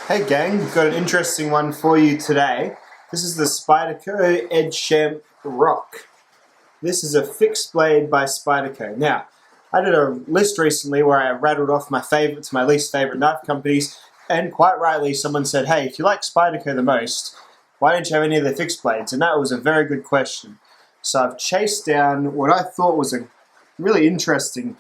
Hey gang, we've got an interesting one for you today. This is the Spyderco Edge Rock. This is a fixed blade by Spyderco. Now, I did a list recently where I rattled off my favourite to my least favourite knife companies, and quite rightly someone said, hey, if you like Spyderco the most, why don't you have any of their fixed blades? And that was a very good question. So I've chased down what I thought was a really interesting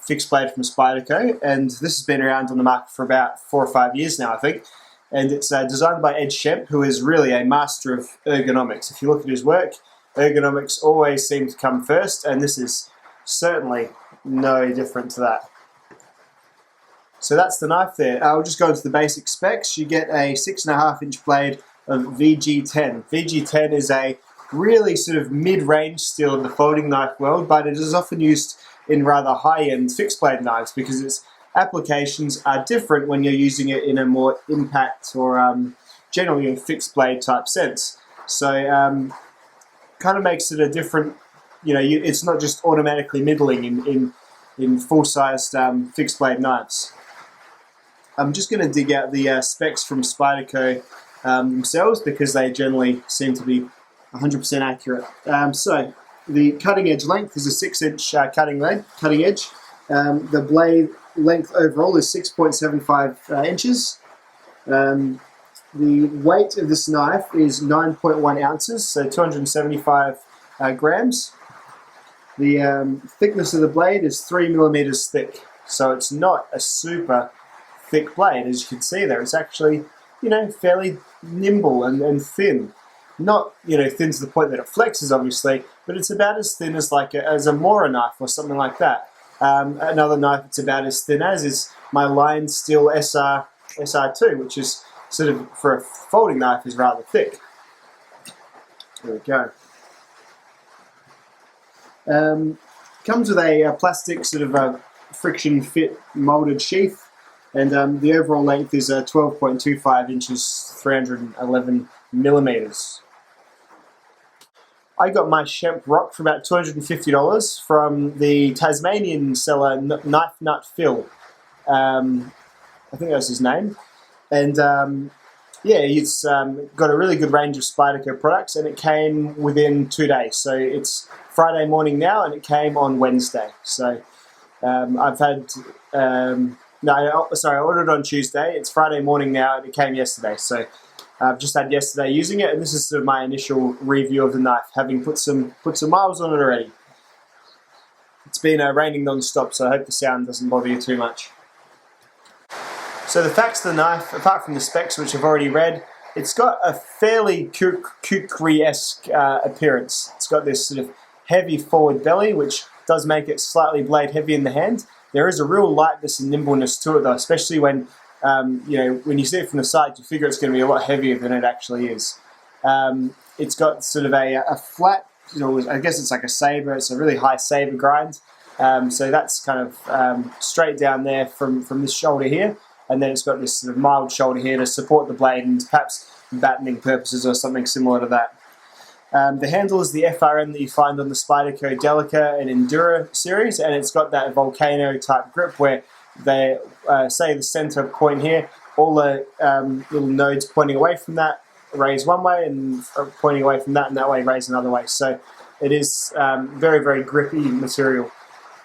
fixed blade from Spyderco, and this has been around on the market for about 4 or 5 years now, I think. And it's designed by Ed Schempp, who is really a master of ergonomics. If you look at his work, ergonomics always seem to come first, and this is certainly no different to that. So that's the knife there. I'll just go into the basic specs. You get a 6.5-inch blade of VG10. VG10 is a really sort of mid-range steel in the folding knife world, but it is often used in rather high-end fixed blade knives because its applications are different when you're using it in a more impact or generally a fixed blade type sense. So kind of makes it a different, it's not just automatically middling in full-sized fixed blade knives. I'm just going to dig out the specs from Spyderco themselves because they generally seem to be 100% accurate. So the cutting edge length is a 6-inch cutting edge. The blade length overall is 6.75 inches. The weight of this knife is 9.1 ounces, so 275 grams. The thickness of the blade is 3 millimeters thick, so it's not a super thick blade, as you can see there. It's actually, fairly nimble and thin. Not, thin to the point that it flexes, obviously, but it's about as thin as as a Mora knife or something like that. Another knife that's about as thin as is my Line Steel SR2, which is sort of, for a folding knife, is rather thick. There we go. Comes with a plastic sort of friction fit molded sheath, and the overall length is 12.25 inches, 311 millimeters. I got my Schempp Rock for about $250 from the Tasmanian seller Knife Nut Phil. I think that was his name. And yeah, it's got a really good range of Spyderco products, and it came within 2 days. So it's Friday morning now, and it came on Wednesday. So I've had, I ordered on Tuesday. It's Friday morning now, and it came yesterday. So I've just had yesterday using it, and this is sort of my initial review of the knife, having put some miles on it already. It's been raining non-stop, so I hope the sound doesn't bother you too much. So the facts of the knife, apart from the specs which I've already read, it's got a fairly kukri-esque appearance. It's got this sort of heavy forward belly, which does make it slightly blade heavy in the hand. There is a real lightness and nimbleness to it though, especially when when you see it from the side, you figure it's going to be a lot heavier than it actually is. It's got sort of a flat, I guess it's like a saber. It's a really high saber grind. So that's kind of straight down there from this shoulder here. And then it's got this sort of mild shoulder here to support the blade and perhaps battening purposes or something similar to that. The handle is the FRM that you find on the Spyderco Delica and Endura series, and it's got that volcano type grip where they say the center point here, all the little nodes pointing away from that raise one way, and pointing away from that and that way raise another way. So it is very, very grippy material.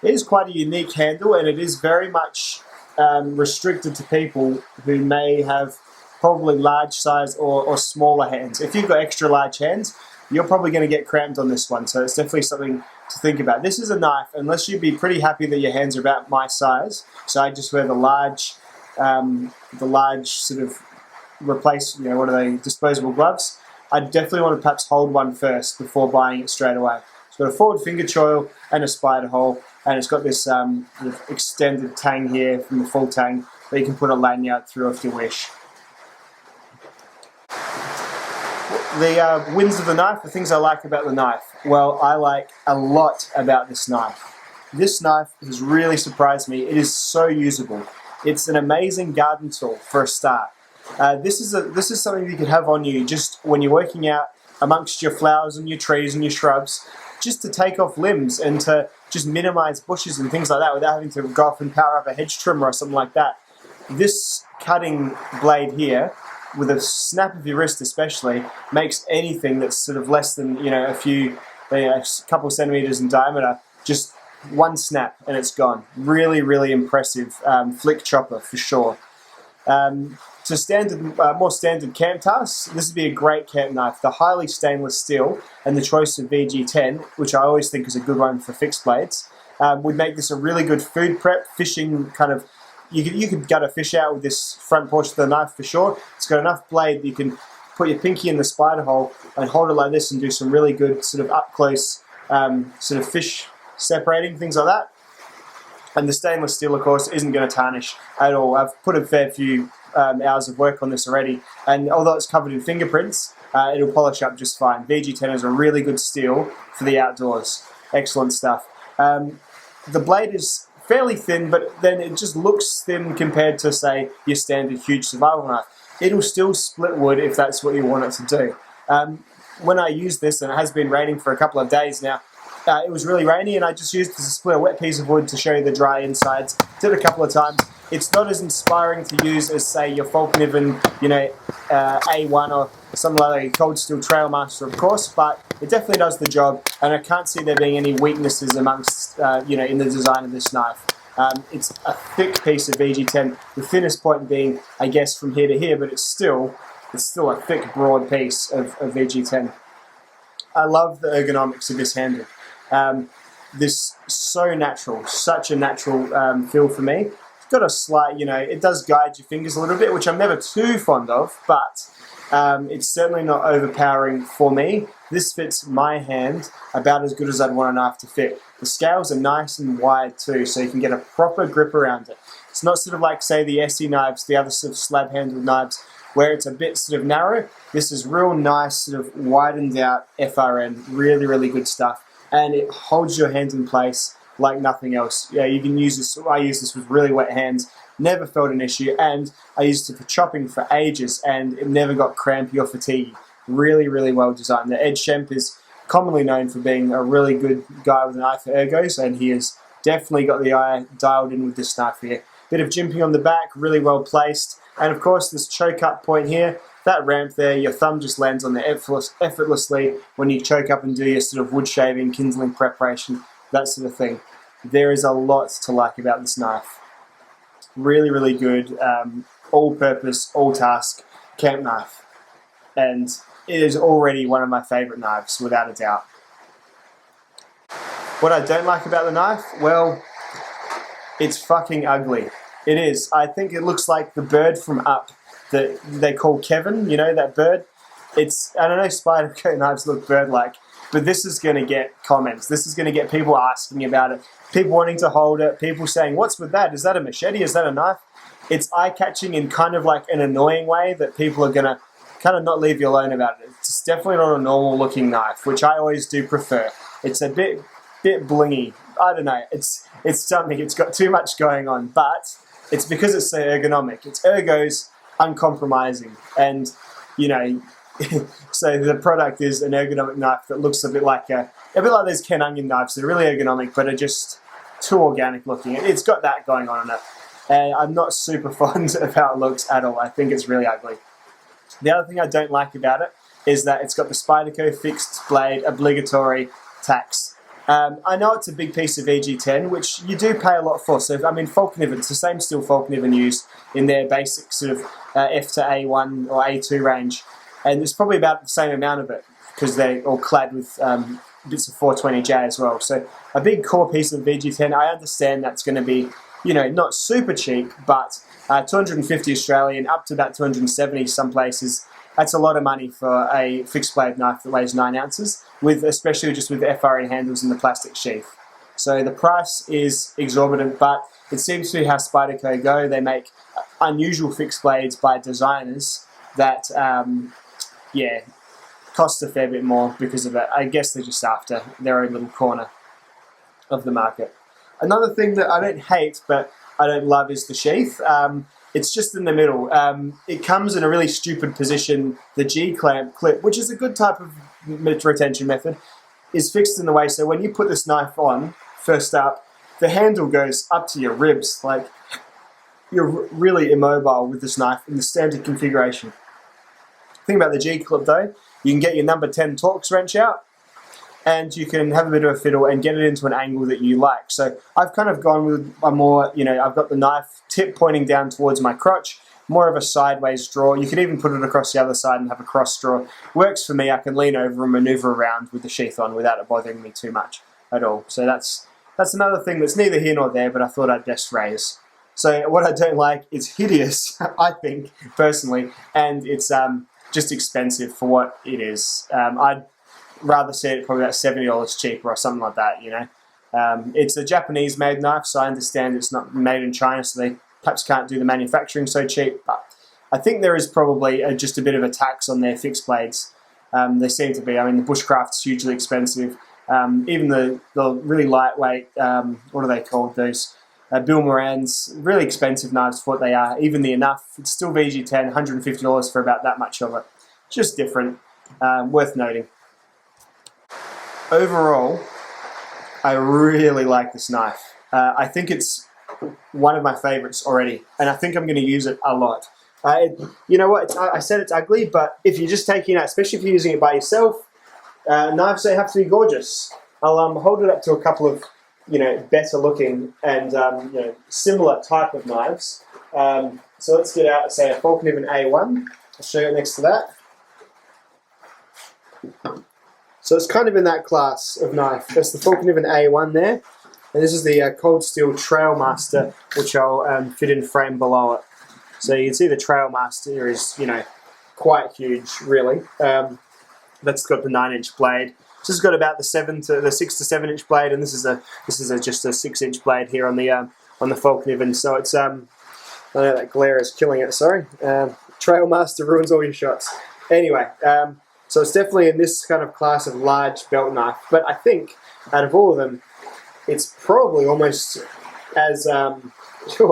It is quite a unique handle, and it is very much restricted to people who may have probably large size or smaller hands. If you've got extra large hands, you're probably going to get cramped on this one, so it's definitely something to think about. This is a knife, unless you'd be pretty happy that your hands are about my size, so I just wear the large sort of what are they, disposable gloves. I definitely want to perhaps hold one first before buying it straight away. It's got a forward finger choil and a spider hole, and it's got this sort of extended tang here from the full tang that you can put a lanyard through if you wish. The wins of the knife, the things I like about the knife. Well, I like a lot about this knife. This knife has really surprised me. It is so usable. It's an amazing garden tool for a start. This is something you could have on you just when you're working out amongst your flowers and your trees and your shrubs, just to take off limbs and to just minimize bushes and things like that without having to go off and power up a hedge trimmer or something like that. this cutting blade here, with a snap of your wrist especially, makes anything that's sort of less than, a couple centimeters in diameter, just one snap and it's gone. Really, really impressive flick chopper for sure. To more standard camp tasks, this would be a great camp knife. The highly stainless steel and the choice of VG10, which I always think is a good one for fixed blades, would make this a really good food prep, fishing kind of. You could gut a fish out with this front portion of the knife for sure. It's got enough blade that you can put your pinky in the spider hole and hold it like this and do some really good sort of up close sort of fish separating, things like that. And the stainless steel, of course, isn't going to tarnish at all. I've put a fair few hours of work on this already, and although it's covered in fingerprints, it'll polish up just fine. VG10 is a really good steel for the outdoors. Excellent stuff. The blade is fairly thin, but then it just looks thin compared to, say, your standard huge survival knife. It'll still split wood if that's what you want it to do. When I used this, and it has been raining for a couple of days now, it was really rainy, and I just used it to split a wet piece of wood to show you the dry insides. Did it a couple of times. It's not as inspiring to use as, say, your Volkniven, A1 or something like a Cold Steel Trailmaster, of course, but it definitely does the job, and I can't see there being any weaknesses amongst, in the design of this knife. It's a thick piece of VG10, the thinnest point being, I guess, from here to here, but it's still a thick, broad piece of VG10. I love the ergonomics of this handle. This so natural, such a natural feel for me. It's got a slight, it does guide your fingers a little bit, which I'm never too fond of, but it's certainly not overpowering for me. This fits my hand about as good as I'd want a knife to fit. The scales are nice and wide too, so you can get a proper grip around it. It's not sort of like, say, the Essie knives, the other sort of slab-handled knives, where it's a bit sort of narrow. This is real nice, sort of widened out FRN, really, really good stuff. And it holds your hand in place like nothing else. Yeah, you can use this. I use this with really wet hands, never felt an issue, and I used it for chopping for ages, and it never got crampy or fatiguing. Really, really well designed. The Ed Schemp is commonly known for being a really good guy with an eye for ergos, and he has definitely got the eye dialed in with this knife here. Bit of jimping on the back, really well placed, and of course this choke up point here, that ramp there, your thumb just lands on there effortlessly when you choke up and do your sort of wood shaving, kindling preparation, that sort of thing. There is a lot to like about this knife. Really, really good, all-purpose, all-task camp knife. And it is already one of my favourite knives, without a doubt. What I don't like about the knife, well, it's fucking ugly. It is. I think it looks like the bird from Up that they call Kevin, that bird. I don't know, Spyderco knives look bird-like, but this is going to get comments. This is going to get people asking about it, people wanting to hold it, people saying, what's with that? Is that a machete? Is that a knife? It's eye-catching in kind of like an annoying way that people are going to kind of not leave you alone about it. It's definitely not a normal-looking knife, which I always do prefer. It's a bit blingy. I don't know. It's something. It's got too much going on, but it's because it's so ergonomic. It's ergos, uncompromising, and so the product is an ergonomic knife that looks a bit like those Ken Onion knives that are really ergonomic but are just too organic looking. It's got that going on in it, and I'm not super fond of how it looks at all. I think it's really ugly. The other thing I don't like about it is that it's got the Spyderco fixed blade obligatory tax. I know it's a big piece of VG10, which you do pay a lot for. So, Volkniven, it's the same steel Volkniven used in their basic sort of F to A1 or A2 range. And it's probably about the same amount of it because they're all clad with bits of 420J as well. So a big core piece of VG10, I understand that's going to be, not super cheap, but 250 Australian, up to about 270 some places. That's a lot of money for a fixed blade knife that weighs 9 ounces, especially just with the FRN handles and the plastic sheath. So the price is exorbitant, but it seems to be how Spyderco go. They make unusual fixed blades by designers that, cost a fair bit more because of it. I guess they're just after their own little corner of the market. Another thing that I don't hate, but I don't love is the sheath. It's just in the middle. It comes in a really stupid position. The G-clamp clip, which is a good type of retention method, is fixed in the way so when you put this knife on, first up, the handle goes up to your ribs. Like, you're really immobile with this knife in the standard configuration. The thing about the G-clip though, you can get your number 10 Torx wrench out, and you can have a bit of a fiddle and get it into an angle that you like. So I've kind of gone with a more, I've got the knife tip pointing down towards my crotch, more of a sideways draw. You could even put it across the other side and have a cross draw. Works for me. I can lean over and maneuver around with the sheath on without it bothering me too much at all. So that's another thing that's neither here nor there, but I thought I'd just raise. So what I don't like is hideous, I think, personally, and it's just expensive for what it is. I'd rather see it probably about $70 cheaper or something like that, It's a Japanese-made knife, so I understand it's not made in China, so they perhaps can't do the manufacturing so cheap, but I think there is probably just a bit of a tax on their fixed blades. They seem to be. I mean, the Bushcraft's hugely expensive. Even the really lightweight, what are they called, those Bill Moran's, really expensive knives for what they are. Even the Enough, it's still VG10, $150 for about that much of it. Just different, worth noting. Overall, I really like this knife. I think it's one of my favorites already, and I think I'm going to use it a lot. You know what, I said it's ugly, but if you're just taking it out, especially if you're using it by yourself, knives don't have to be gorgeous. I'll hold it up to a couple of, better looking and, similar type of knives. So let's get out, say, a Falkniven A1. I'll show you next to that. So it's kind of in that class of knife. That's the Falkniven A1 there. And this is the Cold Steel Trailmaster, which I'll fit in frame below it. So you can see the Trailmaster is, quite huge, really. That's got the 9-inch blade. This has got about the 6 to 7 inch blade, and this is just a 6-inch blade here on the Falkniven. So it's I know that glare is killing it. Sorry, Trailmaster ruins all your shots. Anyway, so it's definitely in this kind of class of large belt knife. But I think out of all of them, it's probably almost as oh,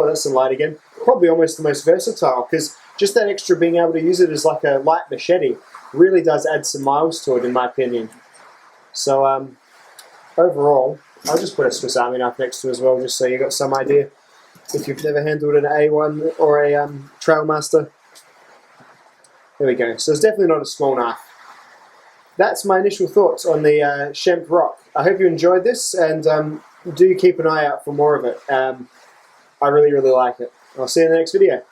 that's the light again. Probably almost the most versatile, because just that extra being able to use it as like a light machete really does add some miles to it, in my opinion. So overall, I'll just put a Swiss Army knife next to it as well, just so you got some idea if you've never handled an A1 or a Trailmaster. There we go. So it's definitely not a small knife. That's my initial thoughts on the Schempp Rock. I hope you enjoyed this, and do keep an eye out for more of it. I really, really like it. I'll see you in the next video.